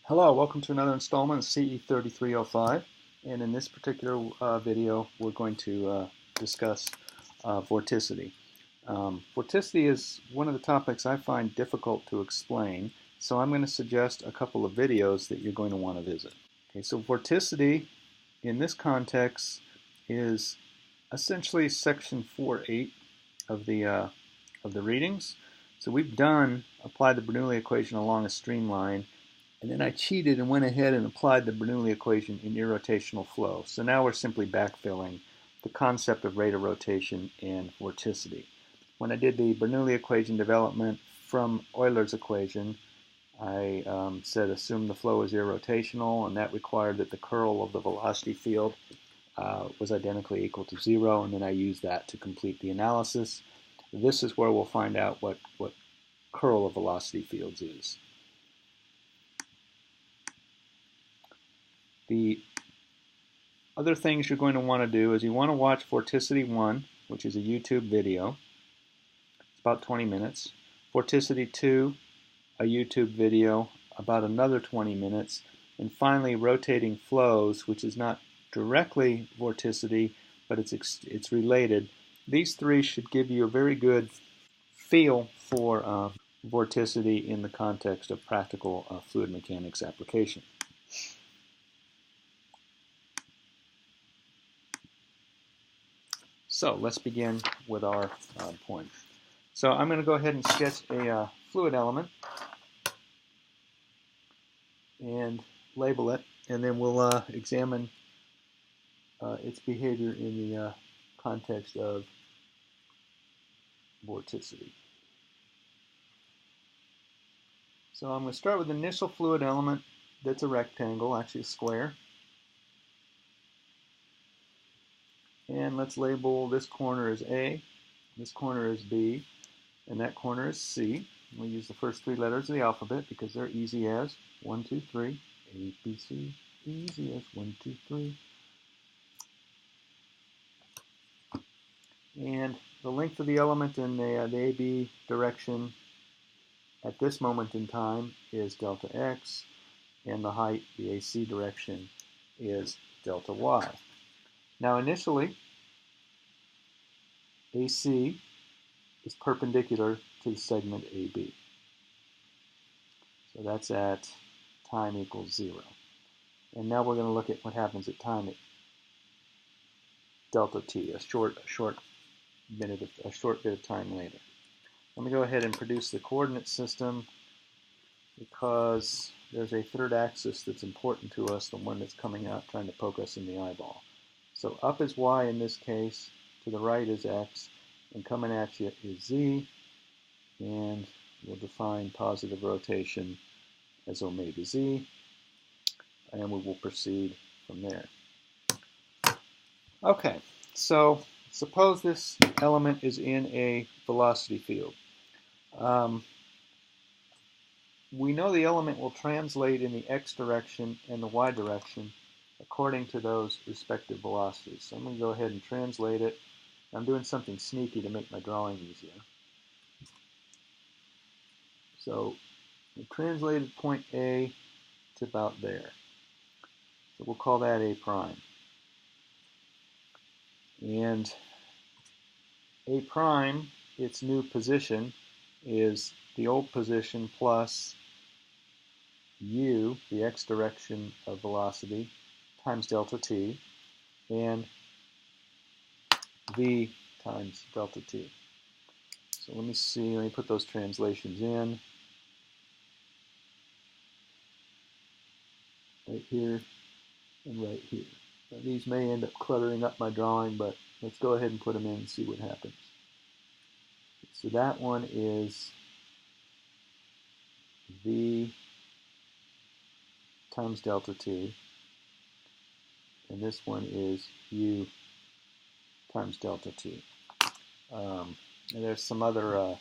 Hello, welcome to another installment of CE 3305, and in this particular video we're going to discuss vorticity. Vorticity is one of the topics I find difficult to explain, so I'm going to suggest a couple of videos that you're going to want to visit. Okay, so vorticity in this context is essentially section 4.8 of the readings. So we've applied the Bernoulli equation along a streamline, and then I cheated and went ahead and applied the Bernoulli equation in irrotational flow. So now we're simply backfilling the concept of rate of rotation and vorticity. When I did the Bernoulli equation development from Euler's equation, I said assume the flow is irrotational, and that required that the curl of the velocity field was identically equal to 0, and then I used that to complete the analysis. This is where we'll find out what curl of velocity fields is. The other things you're going to want to do is you want to watch Vorticity 1, which is a YouTube video. It's about 20 minutes. Vorticity 2, a YouTube video, about another 20 minutes. And finally, Rotating Flows, which is not directly vorticity, but it's related. These three should give you a very good feel for vorticity in the context of practical fluid mechanics application. So let's begin with our point. So I'm going to go ahead and sketch a fluid element and label it, and then we'll examine its behavior in the context of vorticity. So I'm going to start with the initial fluid element that's a rectangle, actually a square. And let's label this corner as A, this corner as B, and that corner is C. We'll use the first three letters of the alphabet because they're easy as 1, 2, 3, A, B, C, easy as 1, 2, 3. And the length of the element in the AB direction at this moment in time is delta x, and the height, the AC direction, is delta y. Now initially, AC is perpendicular to the segment AB. So that's at time equals 0. And now we're going to look at what happens at time at delta t, a short bit of time later. Let me go ahead and produce the coordinate system because there's a third axis that's important to us, the one that's coming out trying to poke us in the eyeball. So up is y in this case, to the right is x, and coming at you is z, and we'll define positive rotation as omega z, and we will proceed from there. Okay, so suppose this element is in a velocity field. We know the element will translate in the x direction and the y direction according to those respective velocities. So I'm going to go ahead and translate it. I'm doing something sneaky to make my drawing easier. So we translated point A to about there. So we'll call that A prime. And A prime, its new position, is the old position plus u, the x direction of velocity, times delta t, and v times delta t. So let me put those translations in. Right here and right here. Now, these may end up cluttering up my drawing, but let's go ahead and put them in and see what happens. So that one is v times delta t, and this one is u times delta t. And there's some other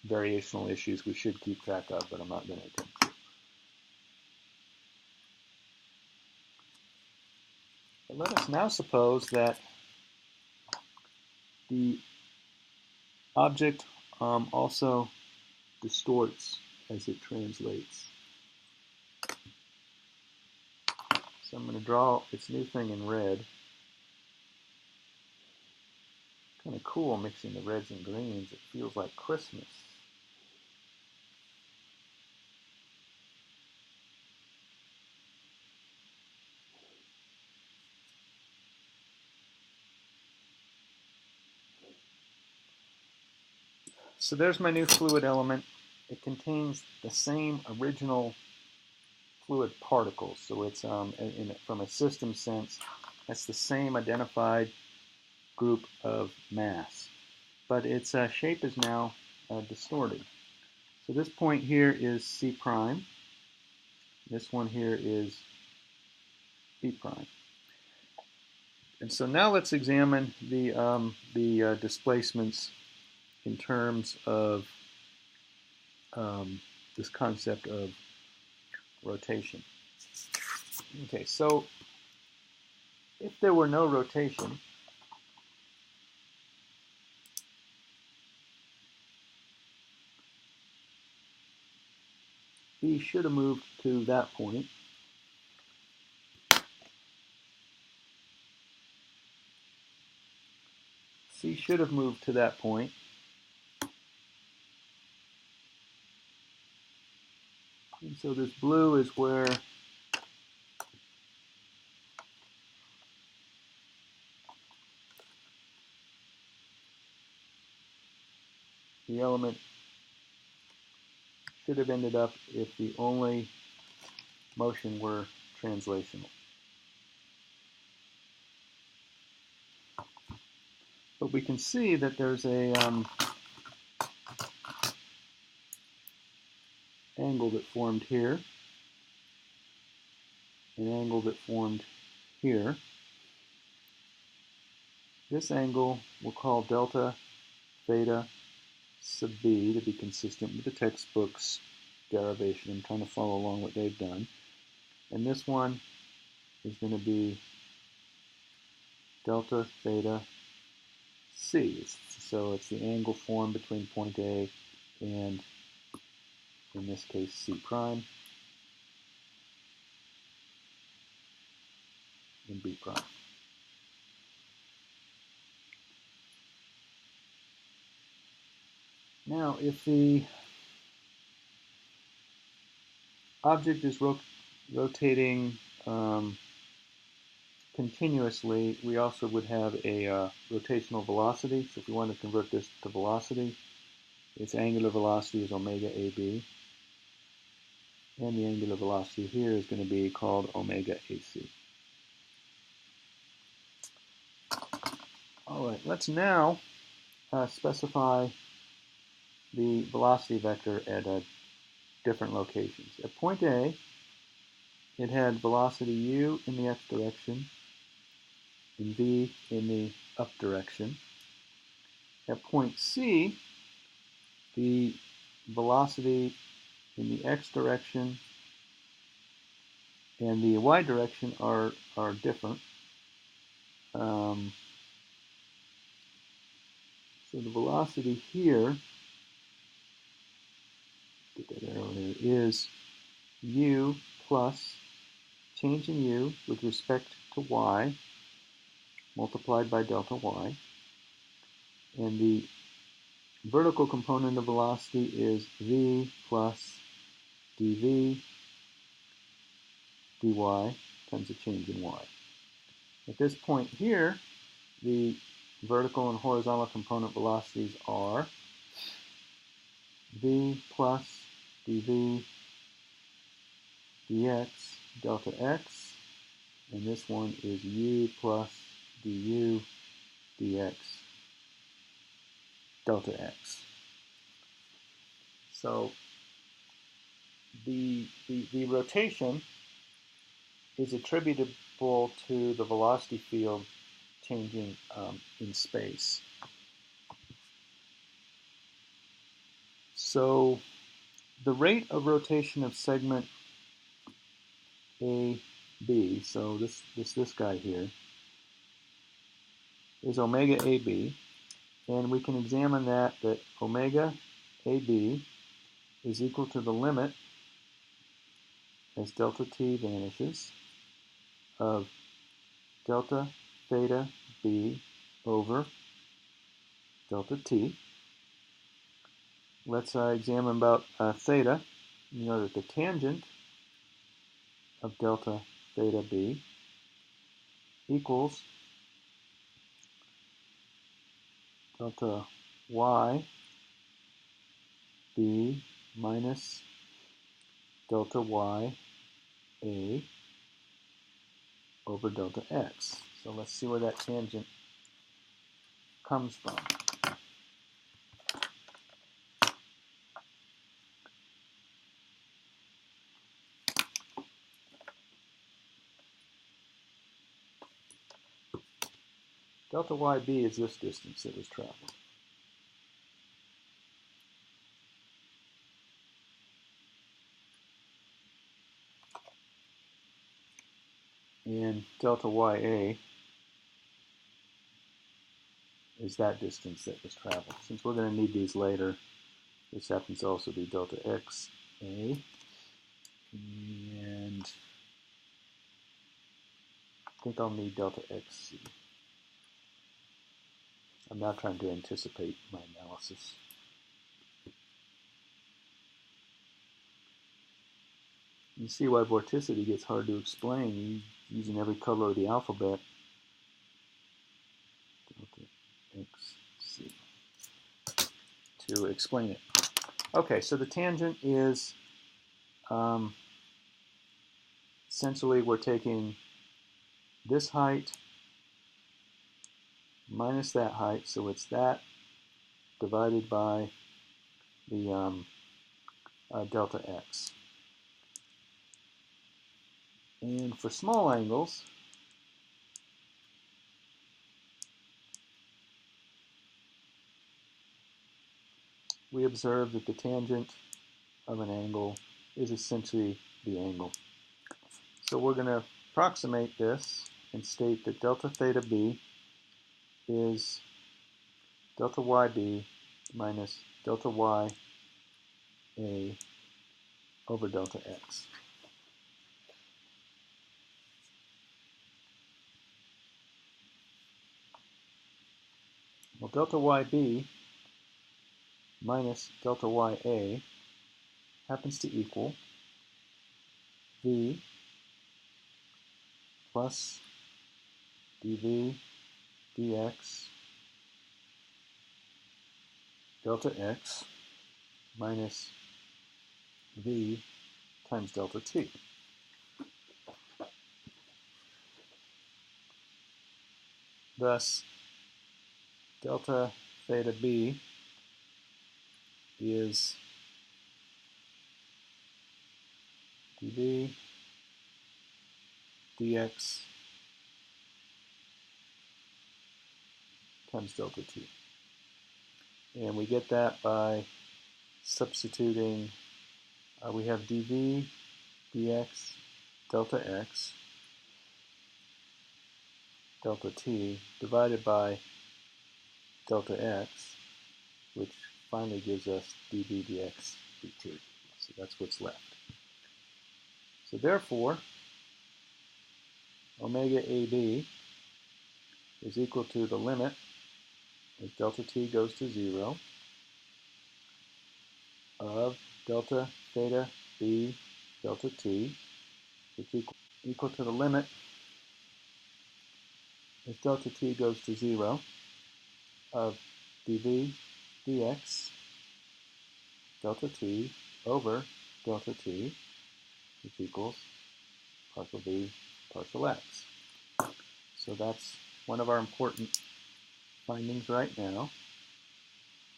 variational issues we should keep track of, but I'm not going to attempt to. But let us now suppose that the object also distorts as it translates. So I'm going to draw its new thing in red. Kind of cool mixing the reds and greens. It feels like Christmas. So there's my new fluid element. It contains the same original fluid particles. So it's from a system sense, that's the same identified group of mass. But its shape is now distorted. So this point here is C prime. This one here is B prime. And so now let's examine the displacements in terms of this concept of rotation. Okay, so if there were no rotation, B should have moved to that point. C should have moved to that point. And so this blue is where the element should have ended up if the only motion were translational. But we can see that there's a angle that formed here, an angle that formed here. This angle we'll call delta theta sub b to be consistent with the textbook's derivation. I'm trying to follow along what they've done. And this one is going to be delta theta c. So it's the angle formed between point A and, in this case, C prime and B prime. Now, if the object is rotating continuously, we also would have a rotational velocity. So if we want to convert this to velocity, its angular velocity is omega AB. And the angular velocity here is going to be called omega AC. All right, let's now specify the velocity vector at different locations. At point A, it had velocity u in the x direction and v in the up direction. At point C, the velocity in the x direction and the y direction are different. So the velocity here, get that arrow there, is u plus change in u with respect to y multiplied by delta y. And the vertical component of velocity is v plus dv dy times the change in y. At this point here, the vertical and horizontal component velocities are v plus dv dx delta x, and this one is u plus du dx delta x. So the rotation is attributable to the velocity field changing in space. So the rate of rotation of segment AB, so this guy here, is omega AB, and we can examine that omega AB is equal to the limit as delta t vanishes of delta theta b over delta t. Let's examine about theta. You know that the tangent of delta theta b equals delta y b minus delta y a over delta x. So let's see where that tangent comes from. Delta yb is this distance that was traveled. And delta ya is that distance that was traveled. Since we're going to need these later, this happens to also be delta xa. And I think I'll need delta xc. I'm now trying to anticipate my analysis. You see why vorticity gets hard to explain using every color of the alphabet. Delta xc to explain it. Okay, so the tangent is essentially we're taking this height minus that height, so it's that divided by the delta x. And for small angles, we observe that the tangent of an angle is essentially the angle. So we're going to approximate this and state that delta theta b is delta yb minus delta ya over delta x. Well, delta yb minus delta ya happens to equal v plus dv dx delta x minus v times delta t. Thus, delta theta b is dv dx times delta t. And we get that by substituting, we have dv dx delta x delta t divided by delta x, which finally gives us dv dx dt. So that's what's left. So therefore, omega ab is equal to the limit as delta t goes to 0 of delta theta b delta t, which equal to the limit as delta t goes to 0 of dv dx delta t over delta t, which equals partial v partial x. So that's one of our important findings right now,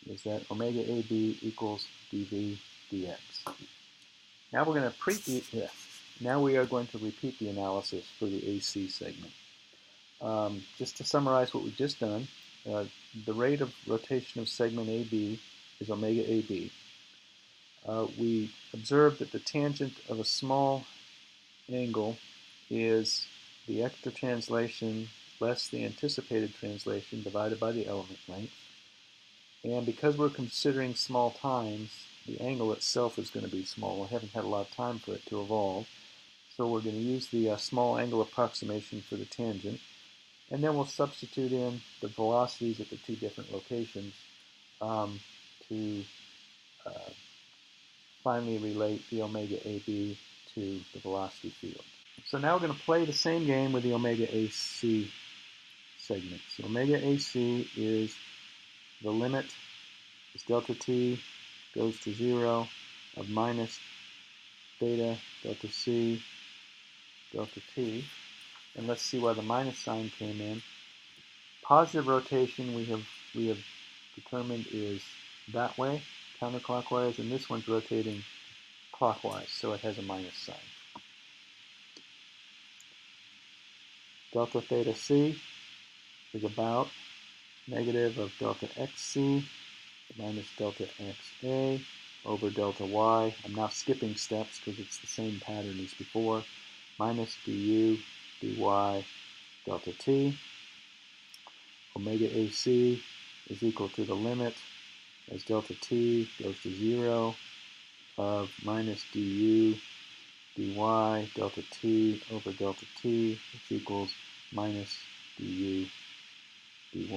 is that omega ab equals dv dx. Now we're going to Now we are going to repeat the analysis for the AC segment. Just to summarize what we've just done, the rate of rotation of segment AB is omega AB. We observed that the tangent of a small angle is the extra translation less the anticipated translation divided by the element length. And because we're considering small times, the angle itself is going to be small. We haven't had a lot of time for it to evolve. So we're going to use the small angle approximation for the tangent, and then we'll substitute in the velocities at the two different locations to finally relate the omega AB to the velocity field. So now we're going to play the same game with the omega AC segment. So omega AC is the limit as delta t goes to 0 of minus theta delta c delta t. And let's see why the minus sign came in. Positive rotation we have determined is that way, counterclockwise, and this one's rotating clockwise, so it has a minus sign. Delta theta c is about negative of delta xc minus delta xa over delta y. I'm now skipping steps because it's the same pattern as before. Minus du dy delta t. Omega AC is equal to the limit as delta t goes to 0 of minus du dy delta t over delta t, which equals minus du dy.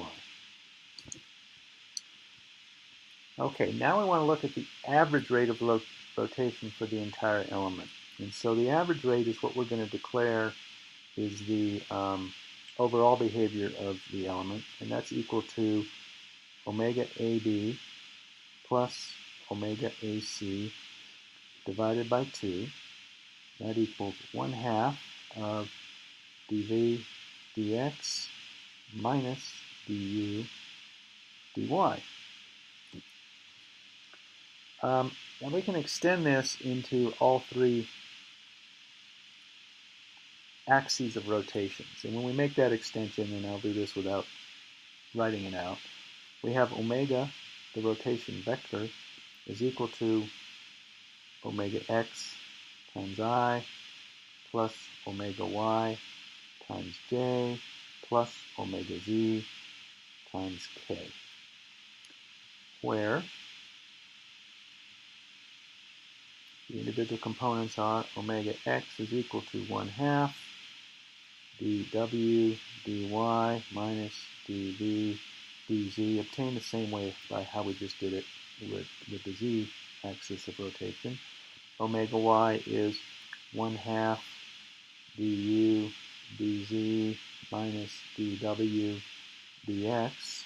Okay, now we want to look at the average rate of rotation for the entire element. And so the average rate is what we're going to declare is the overall behavior of the element, and that's equal to omega AB plus omega AC divided by 2. That equals 1/2 of dv dx minus du dy. And we can extend this into all three axes of rotations. And when we make that extension, and I'll do this without writing it out, we have omega, the rotation vector, is equal to omega x times I plus omega y times j plus omega z times k, where the individual components are omega x is equal to 1/2 dw dy minus dv dz, obtained the same way by how we just did it with the z axis of rotation. Omega y is 1/2 du dz minus dw dx,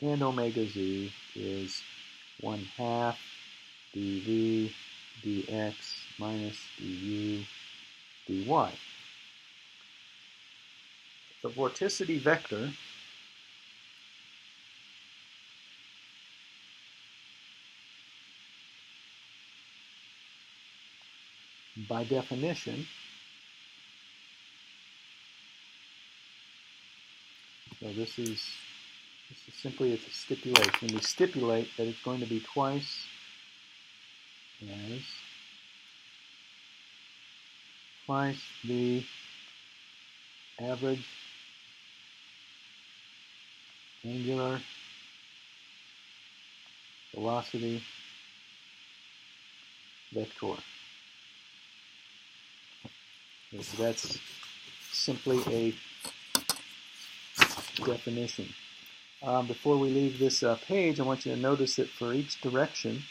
and omega z is 1/2 dv dx minus du dy. The vorticity vector by definition, so this is simply it's a stipulation. We stipulate that it's going to be twice the average angular velocity vector. So that's simply a definition. Before we leave this page, I want you to notice that for each direction,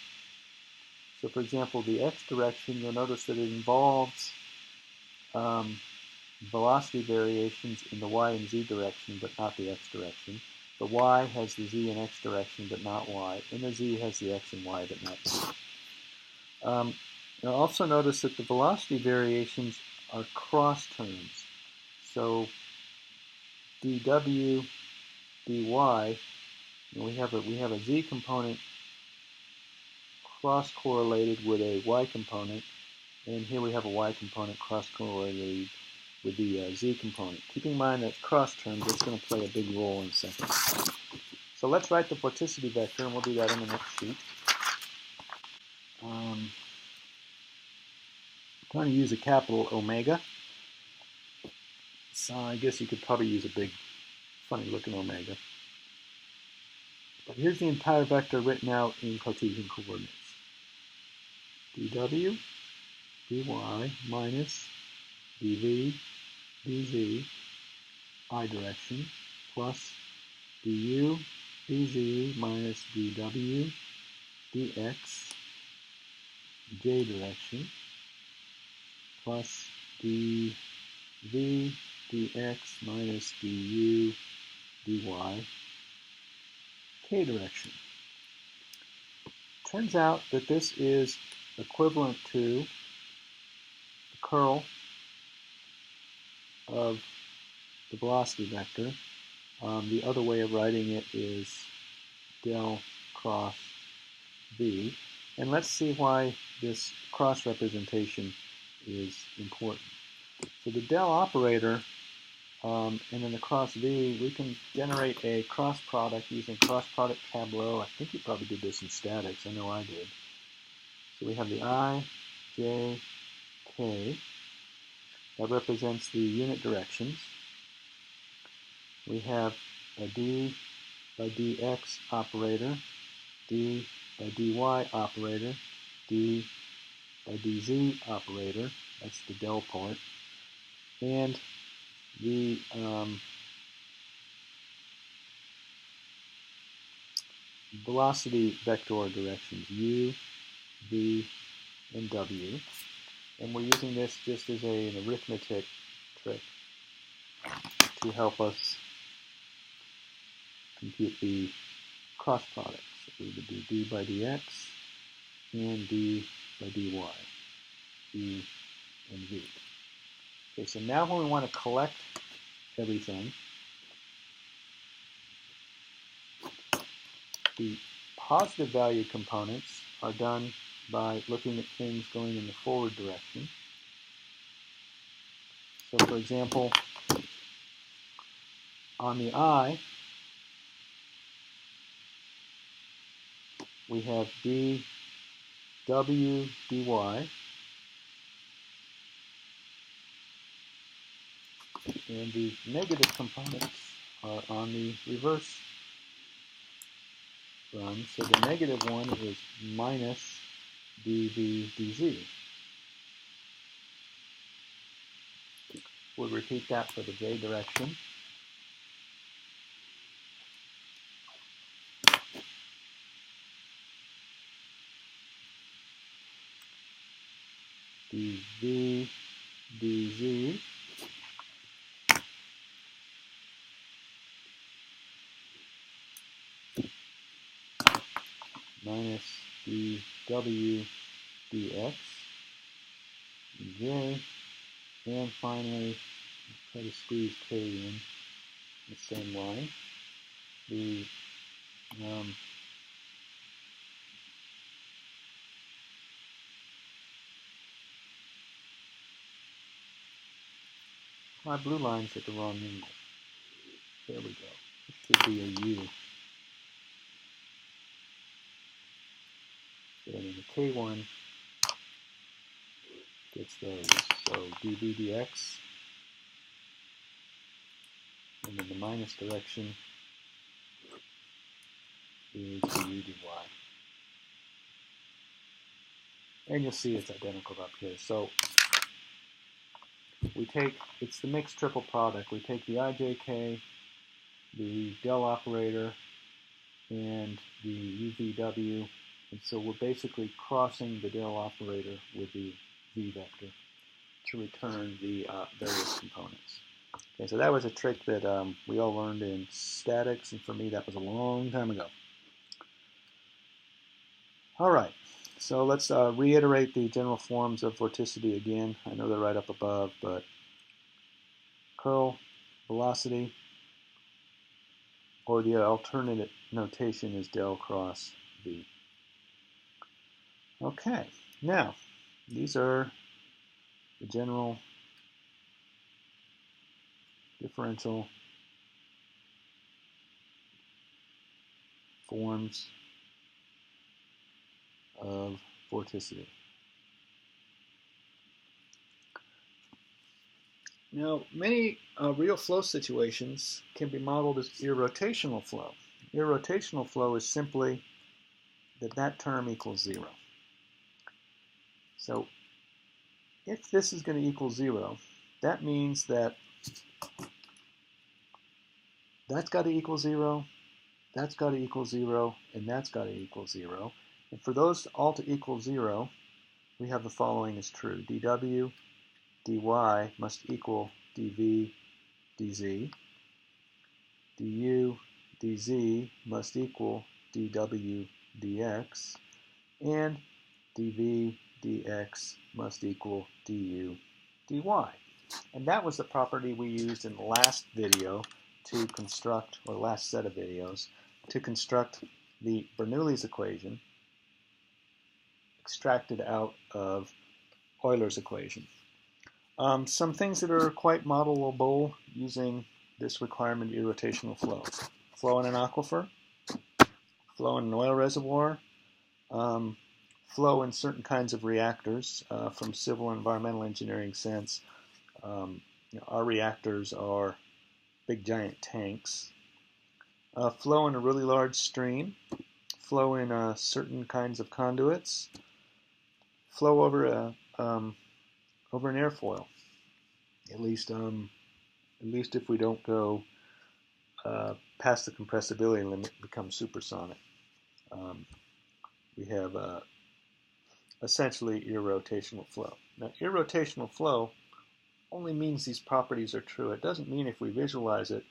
so for example, the x direction, you'll notice that it involves velocity variations in the y and z direction, but not the x direction. The y has the z and x direction, but not y, and the z has the x and y, but not z. You'll also notice that the velocity variations are cross terms. So dw dy, we have a z component cross-correlated with a y component, and here we have a y component cross-correlated with the z component. Keep in mind that cross terms, that's going to play a big role in a second. So let's write the vorticity vector, and we'll do that in the next sheet. I'm going to use a capital omega. So I guess you could probably use a big, funny-looking omega. But here's the entire vector written out in Cartesian coordinates. dw dy minus dv dz I direction plus du dz minus dw dx j direction plus dv dx minus du dy k direction. Turns out that this is equivalent to the curl of the velocity vector. The other way of writing it is del cross v. And let's see why this cross representation is important. So the del operator and then the cross v, we can generate a cross product using cross product tableau. I think you probably did this in statics. I know I did. So we have the I, j, k. That represents the unit directions. We have a d by dx operator, d by dy operator, d by dz operator, that's the del part, and the velocity vector directions u, v, and w. And we're using this just as an arithmetic trick to help us compute the cross products. So we would do d by dx and d by dy, e and v. Okay, so now when we want to collect everything, the positive value components are done by looking at things going in the forward direction. So for example, on the I, we have d w dy, and the negative components are on the reverse run. So the negative one is minus dv dz. We'll repeat that for the j direction. dv dz minus dw dx j, and finally try to squeeze k in the same line. The my blue line's at the wrong angle. There we go. It should be a U. Then in the K1 gets those. So dv dx, and then the minus direction is du dy. And you'll see it's identical up here. So we take, it's the mixed triple product. We take the ijk, the del operator, and the uvw, and so we're basically crossing the del operator with the v vector to return the various components. Okay, so that was a trick that we all learned in statics, and for me that was a long time ago. All right, so let's reiterate the general forms of vorticity again. I know they're right up above, but curl, velocity, or the alternate notation is del cross v. Okay, now these are the general differential forms of vorticity. Now, many real flow situations can be modeled as irrotational flow. Irrotational flow is simply that term equals 0. So if this is going to equal 0, that means that that's got to equal 0, that's got to equal 0, and that's got to equal 0. And for those all to equal 0, we have the following is true. dw dy must equal dv dz. du dz must equal dw dx. And dv dx must equal du dy. And that was the property we used in the last video to construct, or last set of videos, to construct the Bernoulli's equation extracted out of Euler's equation. Some things that are quite modelable using this requirement: irrotational flow. Flow in an aquifer, flow in an oil reservoir, flow in certain kinds of reactors. From civil and environmental engineering sense, our reactors are big giant tanks. Flow in a really large stream, flow in certain kinds of conduits, flow over an airfoil. At least if we don't go past the compressibility limit, become supersonic. We have essentially irrotational flow. Now, irrotational flow only means these properties are true. It doesn't mean if we visualize it,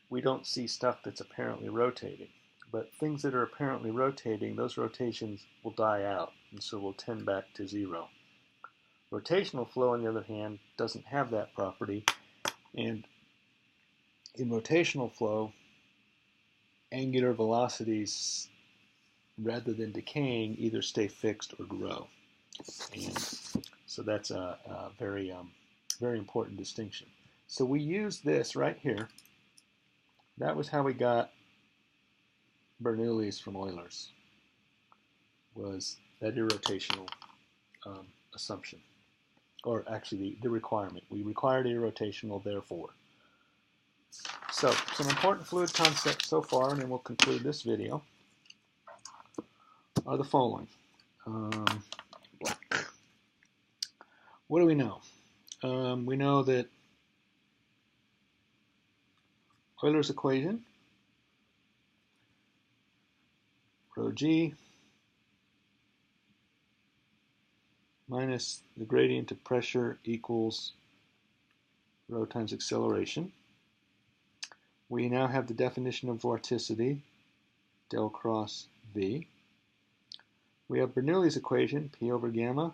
we don't see stuff that's apparently rotating. But things that are apparently rotating, those rotations will die out, and so will tend back to 0. Rotational flow, on the other hand, doesn't have that property, and in rotational flow, angular velocities, rather than decaying, either stay fixed or grow. And so that's a very important distinction. So we use this right here. That was how we got Bernoulli's from Euler's, was that irrotational assumption, or actually the requirement. We required irrotational, therefore. So some important fluid concepts so far, and then we'll conclude this video, are the following. What do we know? We know that Euler's equation, rho g minus the gradient of pressure equals rho times acceleration. We now have the definition of vorticity, del cross v. We have Bernoulli's equation, p over gamma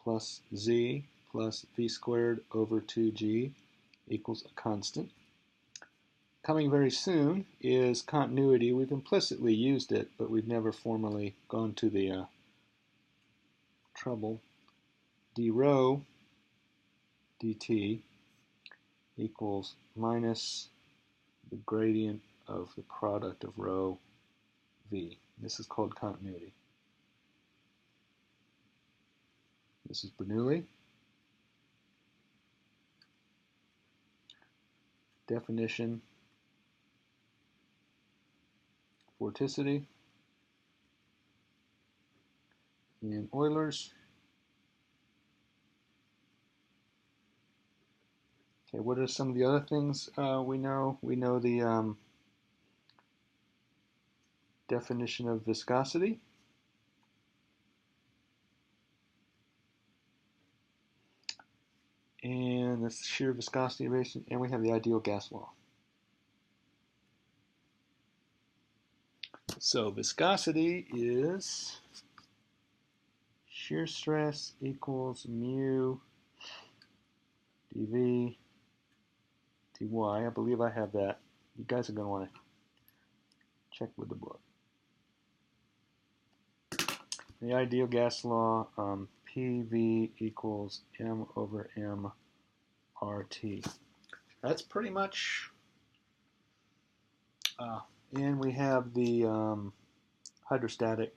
plus z plus v squared over 2g equals a constant. Coming very soon is continuity. We've implicitly used it, but we've never formally gone to the trouble. d rho dt equals minus the gradient of the product of rho v. This is called continuity. This is Bernoulli. Definition, vorticity, and Euler's. Okay, what are some of the other things we know? We know the definition of viscosity. And that's shear viscosity relation, and we have the ideal gas law. So viscosity is shear stress equals mu dv dy. I believe I have that. You guys are going to want to check with the book. The ideal gas law, PV equals m over m RT. That's pretty much, and we have the hydrostatic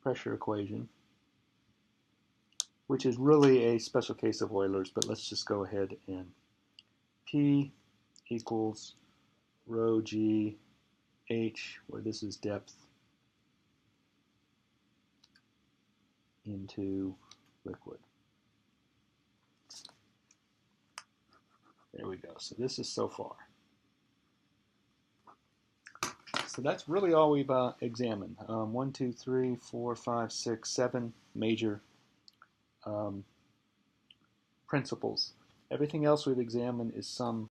pressure equation, which is really a special case of Euler's, but let's just go ahead and P equals rho g h, where this is depth, into liquid. There we go. So this is so far. So that's really all we've examined. 1, 2, 3, 4, 5, 6, 7 major principles. Everything else we've examined is some